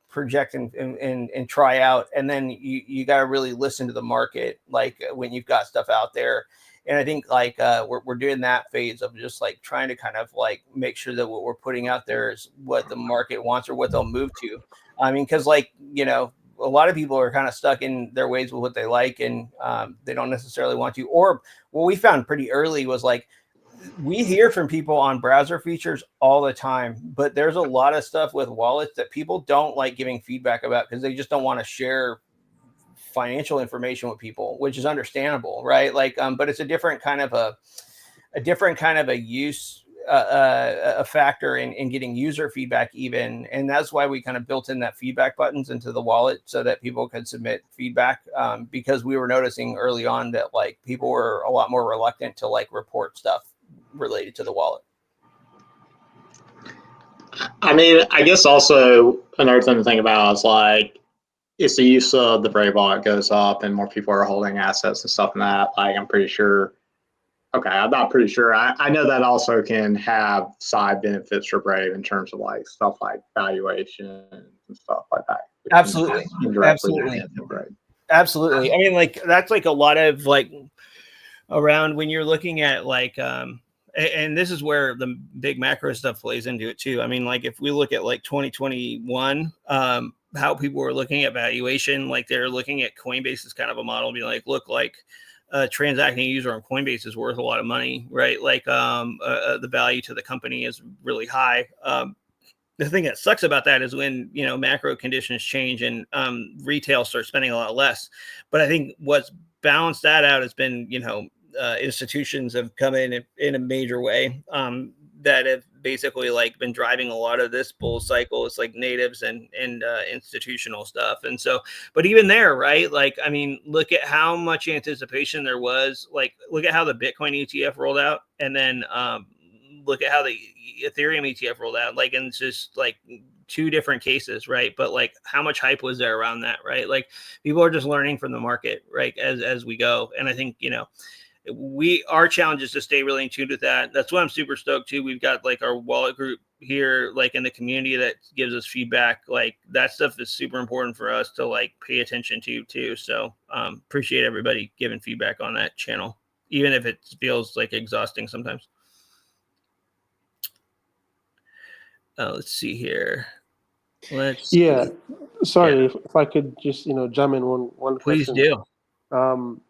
project and try out, and then you got to really listen to the market, like when you've got stuff out there. And I think like we're doing that phase of just like trying to kind of like make sure that what we're putting out there is what the market wants or what they'll move to. I mean, because like a lot of people are kind of stuck in their ways with what they like, and they don't necessarily want to. Or what we found pretty early was like we hear from people on browser features all the time, but there's a lot of stuff with wallets that people don't like giving feedback about because they just don't want to share financial information with people, which is understandable, right? Like, but it's a different kind of a use a factor in getting user feedback even, and that's why we kind of built in that feedback buttons into the wallet so that people could submit feedback, because we were noticing early on that like people were a lot more reluctant to like report stuff related to the wallet. I mean, I guess also another thing to think about is like, if the use of the Brave wallet goes up and more people are holding assets and stuff in that, like I'm pretty sure. Okay, I'm not pretty sure. I know that also can have side benefits for Brave in terms of like stuff like valuation and stuff like that. Absolutely. Absolutely. I mean, like that's like a lot of like around when you're looking at like and this is where the big macro stuff plays into it too. I mean, like if we look at like 2021, how people were looking at valuation, like they're looking at Coinbase as kind of a model, be like, look, like a transacting user on Coinbase is worth a lot of money, right? Like the value to the company is really high. The thing that sucks about that is when macro conditions change and retail starts spending a lot less. But I think what's balanced that out has been institutions have come in a major way that have basically like been driving a lot of this bull cycle. It's like natives and institutional stuff. And so, but even there, right? Like, I mean, look at how much anticipation there was. Like, look at how the Bitcoin ETF rolled out, and then look at how the Ethereum ETF rolled out. Like, and it's just like two different cases, right? But like, how much hype was there around that, right? Like, people are just learning from the market, right, as we go. And I think our challenge is to stay really in tune with that. That's why I'm super stoked too. We've got like our wallet group here, like in the community, that gives us feedback. Like that stuff is super important for us to like pay attention to too. So appreciate everybody giving feedback on that channel, even if it feels like exhausting sometimes. Let's see here. Sorry, if I could just jump in one Please question. do.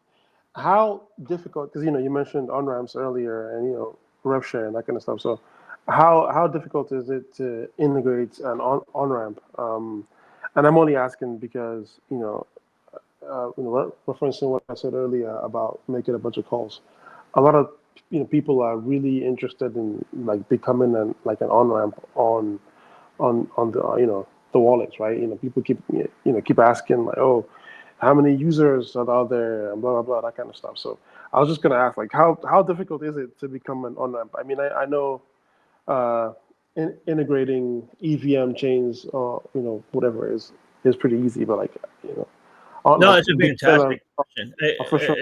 How difficult, because you mentioned on ramps earlier and rev share and that kind of stuff. So how difficult is it to integrate an on ramp? And I'm only asking because referencing what I said earlier about making a bunch of calls. A lot of people are really interested in like becoming an on ramp on the the wallets, right? People keep asking like, oh, how many users are out there, and blah blah blah, that kind of stuff. So I was just gonna ask, like, how difficult is it to become an on ramp? I mean, I know integrating EVM chains or whatever is pretty easy, but like no, it's a fantastic question. For sure.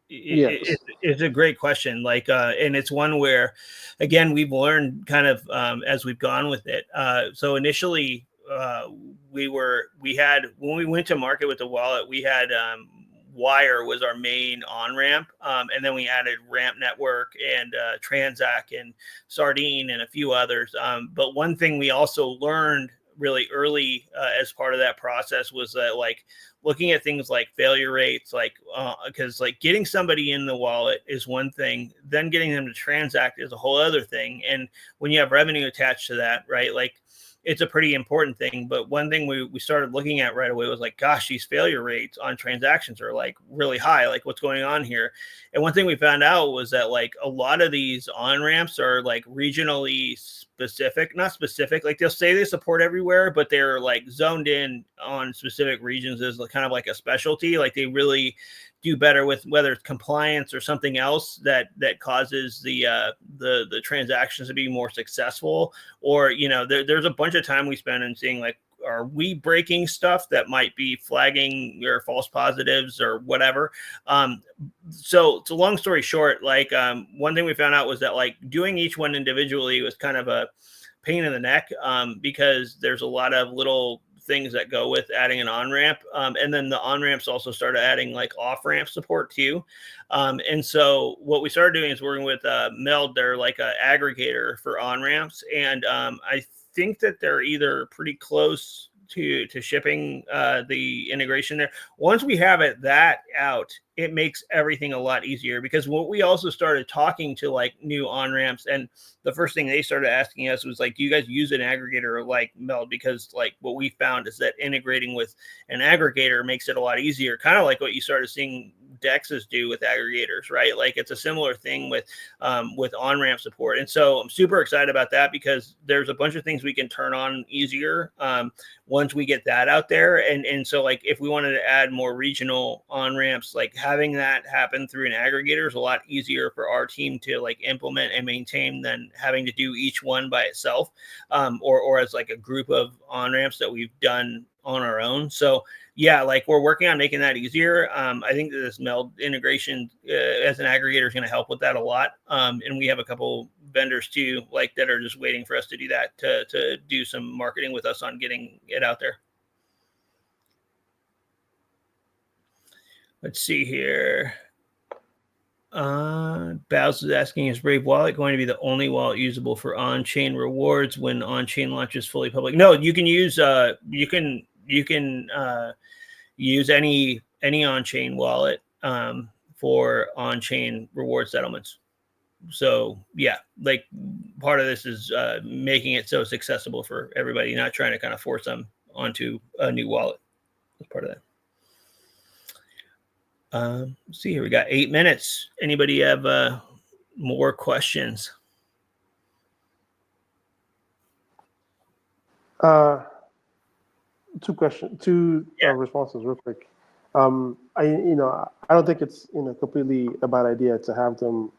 It's a great question. Like, and it's one where, again, we've learned kind of as we've gone with it. So initially, we had, when we went to market with the wallet, we had Wire was our main on ramp, and then we added Ramp Network and Transact and Sardine and a few others. But one thing we also learned really early as part of that process was that like looking at things like failure rates, like because like getting somebody in the wallet is one thing, then getting them to transact is a whole other thing. And when you have revenue attached to that, right, like it's a pretty important thing. But one thing we started looking at right away was like, gosh, these failure rates on transactions are like really high. Like what's going on here? And one thing we found out was that like a lot of these on-ramps are like regionally specific, not specific. Like they'll say they support everywhere, but they're like zoned in on specific regions as kind of like a specialty. Like they really do better with whether it's compliance or something else that causes the transactions to be more successful. Or, you know, there's a bunch of time we spend in seeing like, are we breaking stuff that might be flagging or false positives or whatever? So it's a long story short, like one thing we found out was that like doing each one individually was kind of a pain in the neck because there's a lot of little things that go with adding an on-ramp. And then the on-ramps also started adding like off-ramp support too. And so what we started doing is working with Meld. They're like an aggregator for on-ramps. And I think that they're either pretty close to shipping the integration there. Once we have that out, it makes everything a lot easier, because what we also started talking to like new on-ramps, and the first thing they started asking us was like, do you guys use an aggregator like Meld? Because like what we found is that integrating with an aggregator makes it a lot easier, kind of like what you started seeing DEXs do with aggregators, right? Like it's a similar thing with on-ramp support. And so I'm super excited about that, because there's a bunch of things we can turn on easier once we get that out there. And so like if we wanted to add more regional on-ramps, like having that happen through an aggregator is a lot easier for our team to like implement and maintain than having to do each one by itself or as like a group of on-ramps that we've done on our own. So yeah, like we're working on making that easier. I think that this Meld integration as an aggregator is going to help with that a lot. And we have a couple vendors too, like that are just waiting for us to do that, to do some marketing with us on getting it out there. Let's see here. Bowz is asking, is Brave Wallet going to be the only wallet usable for on-chain rewards when on-chain launches fully public? No, you can use use any on-chain wallet for on-chain reward settlements. So yeah, like part of this is making it so it's accessible for everybody, not trying to kind of force them onto a new wallet. That's part of that. Let's see here, we got 8 minutes. Anybody have more questions? Two responses real quick. I don't think it's completely a bad idea to have them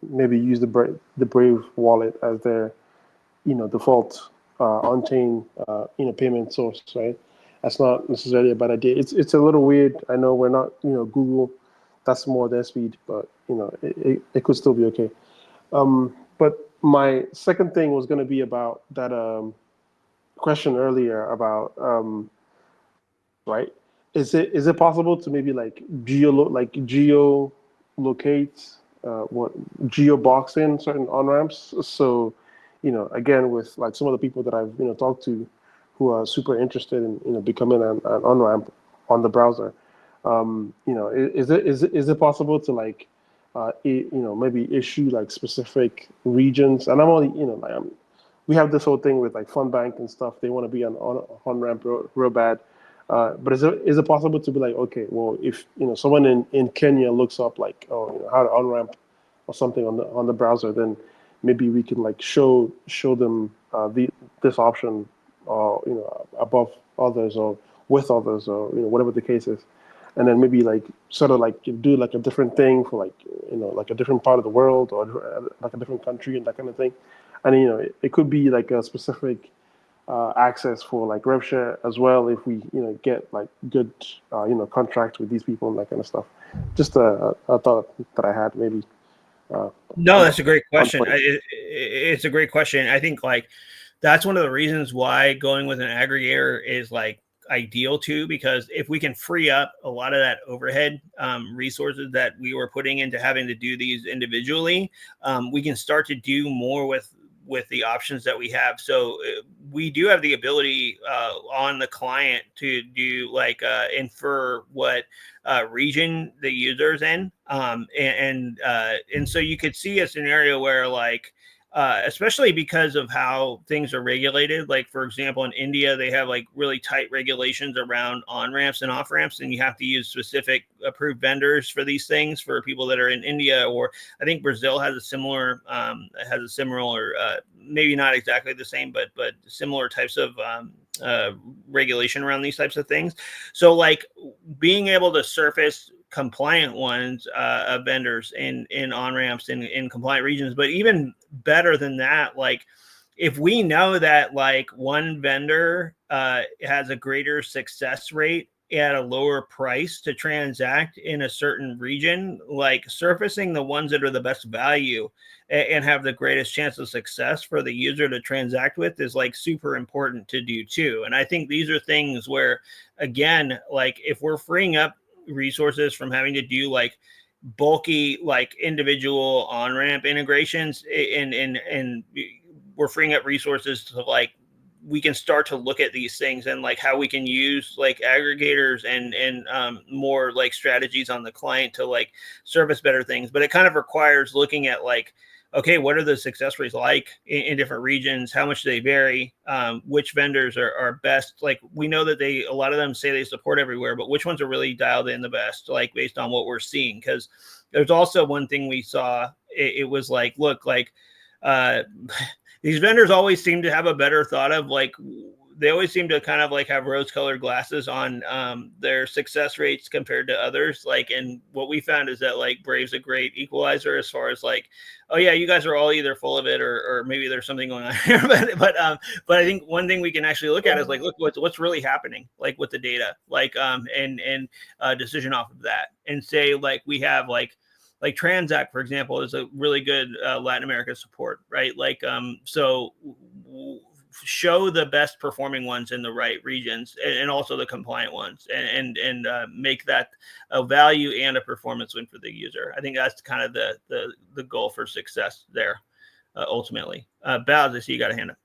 maybe use the Brave wallet as their default on-chain payment source, right? That's not necessarily a bad idea. It's a little weird. I know we're not Google. That's more their speed, but it could still be okay. But my second thing was going to be about that question earlier about right. Is it possible to maybe like geolocate geobox in certain on-ramps? So again, with like some of the people that I've talked to who are super interested in becoming an on-ramp on the browser, is it possible to like maybe issue like specific regions? And I'm only we have this whole thing with like Fundbank and stuff. They want to be on-ramp real bad. But is it possible to be like, okay, well, if someone in Kenya looks up like how to on-ramp or something on the browser, then maybe we can like show them this option above others or with others or whatever the case is, and then maybe like sort of like do like a different thing for like like a different part of the world or like a different country and that kind of thing. And it could be like a specific access for like RevShare as well if we get like good contracts with these people and that kind of stuff. Just a thought that I had maybe. No, that's a great question. It's a great question. I think like that's one of the reasons why going with an aggregator is like ideal too, because if we can free up a lot of that overhead resources that we were putting into having to do these individually, we can start to do more with with the options that we have. So we do have the ability on the client to do like infer what region the user's in, and so you could see a scenario where like especially because of how things are regulated. Like, for example, in India, they have like really tight regulations around on-ramps and off-ramps, and you have to use specific approved vendors for these things for people that are in India. Or I think Brazil has a similar, maybe not exactly the same, but similar types of regulation around these types of things. So like being able to surface compliant ones, vendors in on-ramps in compliant regions, but even better than that, like if we know that like one vendor has a greater success rate at a lower price to transact in a certain region, like surfacing the ones that are the best value and have the greatest chance of success for the user to transact with is like super important to do too. And I think these are things where, again, like if we're freeing up resources from having to do like bulky like individual on-ramp integrations, and we're freeing up resources to like we can start to look at these things and like how we can use like aggregators and more like strategies on the client to like service better things. But it kind of requires looking at like, okay, what are the success rates like in different regions? How much do they vary? Which vendors are best? Like we know that a lot of them say they support everywhere, but which ones are really dialed in the best, like based on what we're seeing? Because there's also one thing we saw. It was like, look, like these vendors always seem to have a better thought of like, they always seem to kind of like have rose-colored glasses on their success rates compared to others. Like, and what we found is that like Brave's a great equalizer as far as like, oh yeah, you guys are all either full of it or maybe there's something going on here. But I think one thing we can actually look at is like, look what's really happening, like with the data, like and decision off of that, and say like we have like Transact, for example, is a really good Latin America support, right? Like so show the best performing ones in the right regions and also the compliant ones, and make that a value and a performance win for the user. I think that's kind of the goal for success there, ultimately. Baz, I see you got a hand up.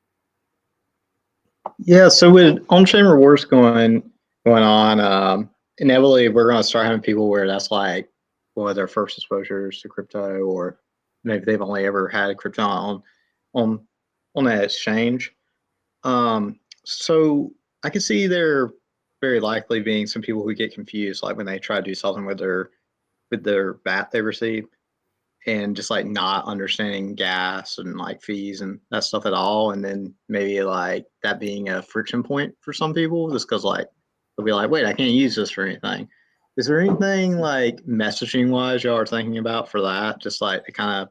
Yeah, so with on-chain rewards going on, inevitably we're going to start having people where that's like their first exposures to crypto, or maybe they've only ever had crypto on that exchange. So I can see there very likely being some people who get confused, like when they try to do something with their BAT they receive, and just like not understanding gas and like fees and that stuff at all, and then maybe like that being a friction point for some people, just because like they'll be like, wait, I can't use this for anything. Is there anything like messaging wise y'all are thinking about for that, just like to kind of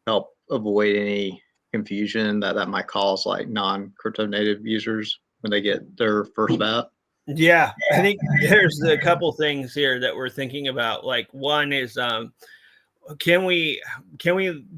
help avoid any confusion that might cause like non-crypto native users when they get their first BAT? Yeah, I think there's a couple things here that we're thinking about. Like one is can we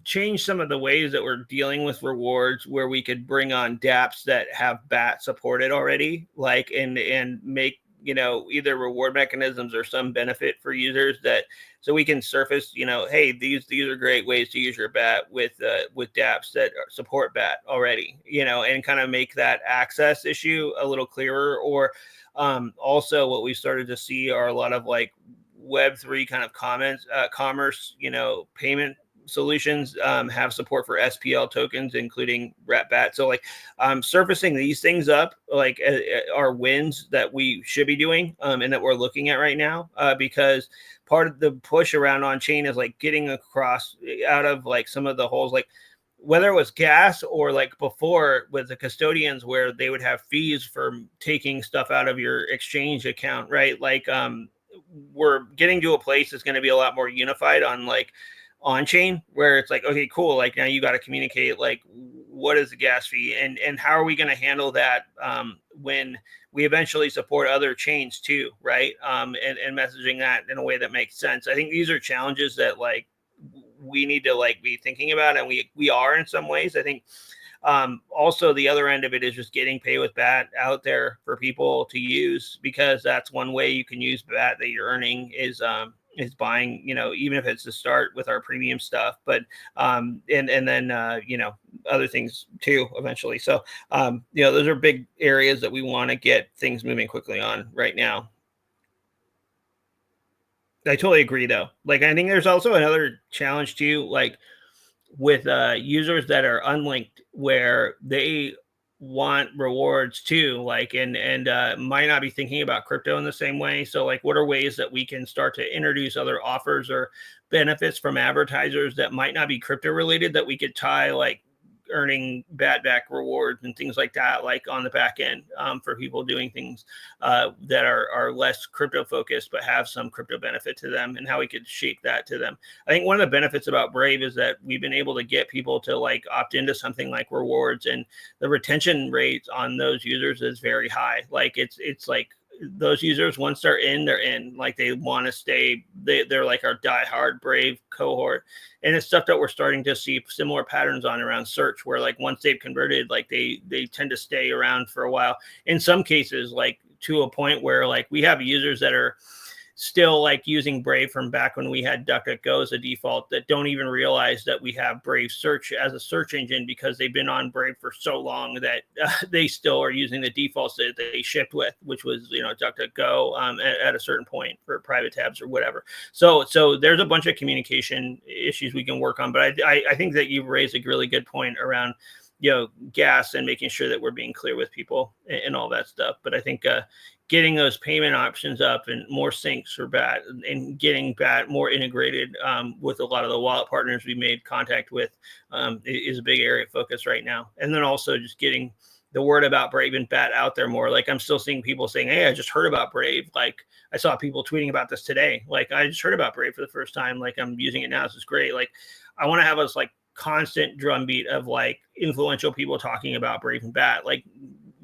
change some of the ways that we're dealing with rewards where we could bring on dApps that have BAT supported already, like and make either reward mechanisms or some benefit for users, that so we can surface, hey, these are great ways to use your BAT with dApps that support BAT already, and kind of make that access issue a little clearer. Or also what we started to see are a lot of like Web3 kind of commerce, payment solutions have support for SPL tokens, including BAT. So like surfacing these things up like are wins that we should be doing and that we're looking at right now, because part of the push around on chain is like getting across out of like some of the holes, like whether it was gas or like before with the custodians where they would have fees for taking stuff out of your exchange account, right? Like we're getting to a place that's going to be a lot more unified on like on chain, where it's like, okay, cool, like now you got to communicate like what is the gas fee and how are we going to handle that when we eventually support other chains too, right? And messaging that in a way that makes sense. I think these are challenges that like we need to like be thinking about, and we are in some ways. I think also the other end of it is just getting pay with BAT out there for people to use, because that's one way you can use BAT that you're earning is is buying, even if it's to start with our premium stuff, but and then other things too eventually. So those are big areas that we want to get things moving quickly on right now. I totally agree though. Like, I think there's also another challenge too, like with users that are unlinked, where they want rewards too, like, and might not be thinking about crypto in the same way. So like, what are ways that we can start to introduce other offers or benefits from advertisers that might not be crypto related, that we could tie like earning BAT back rewards and things like that, like on the back end, for people doing things that are less crypto focused but have some crypto benefit to them, and how we could shape that to them. I think one of the benefits about Brave is that we've been able to get people to like opt into something like rewards, and the retention rates on those users is very high. Like it's like those users, once they're in, like they want to stay. They're like our diehard Brave cohort. And it's stuff that we're starting to see similar patterns on around search, where like once they've converted, like they tend to stay around for a while. In some cases, like to a point where like we have users that are still like using Brave from back when we had DuckDuckGo as a default, that don't even realize that we have Brave search as a search engine, because they've been on Brave for so long that they still are using the defaults that they shipped with, which was, DuckDuckGo at a certain point for private tabs or whatever. So there's a bunch of communication issues we can work on, but I think that you've raised a really good point around gas and making sure that we're being clear with people and all that stuff. But I think getting those payment options up and more syncs for BAT, and getting BAT more integrated with a lot of the wallet partners we made contact with is a big area of focus right now. And then also just getting the word about Brave and BAT out there more. Like, I'm still seeing people saying, hey, I just heard about Brave. Like, I saw people tweeting about this today. Like, I just heard about Brave for the first time. Like, I'm using it now. This is great. Like, I want to have us like constant drumbeat of like influential people talking about Brave and BAT like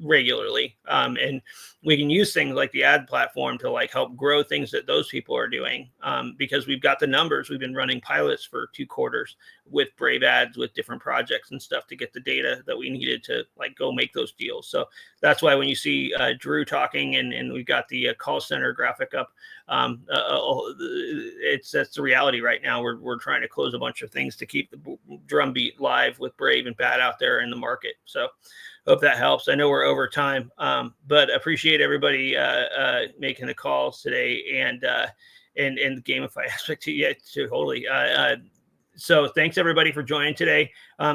regularly, and we can use things like the ad platform to like help grow things that those people are doing, because we've got the numbers. We've been running pilots for 2 quarters with Brave ads with different projects and stuff to get the data that we needed to like go make those deals. So that's why when you see Drew talking and we've got the call center graphic up, that's the reality right now. We're trying to close a bunch of things to keep the drumbeat live with Brave and BAT out there in the market. So hope that helps. I know we're over time, but appreciate everybody making the calls today and the Gamify aspect to you totally. So thanks everybody for joining today.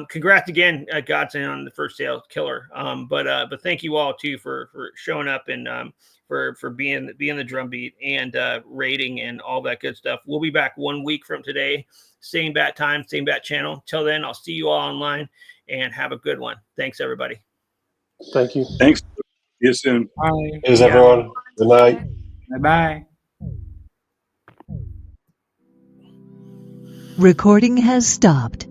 Congrats again, Godson, on the first sale killer. But thank you all too for showing up and for being the drumbeat and rating and all that good stuff. We'll be back 1 week from today, same bat time, same bat channel. Till then, I'll see you all online and have a good one. Thanks everybody. Thank you. Thanks. See you soon. Bye. Cheers, everyone. Good night. Bye-bye. Recording has stopped.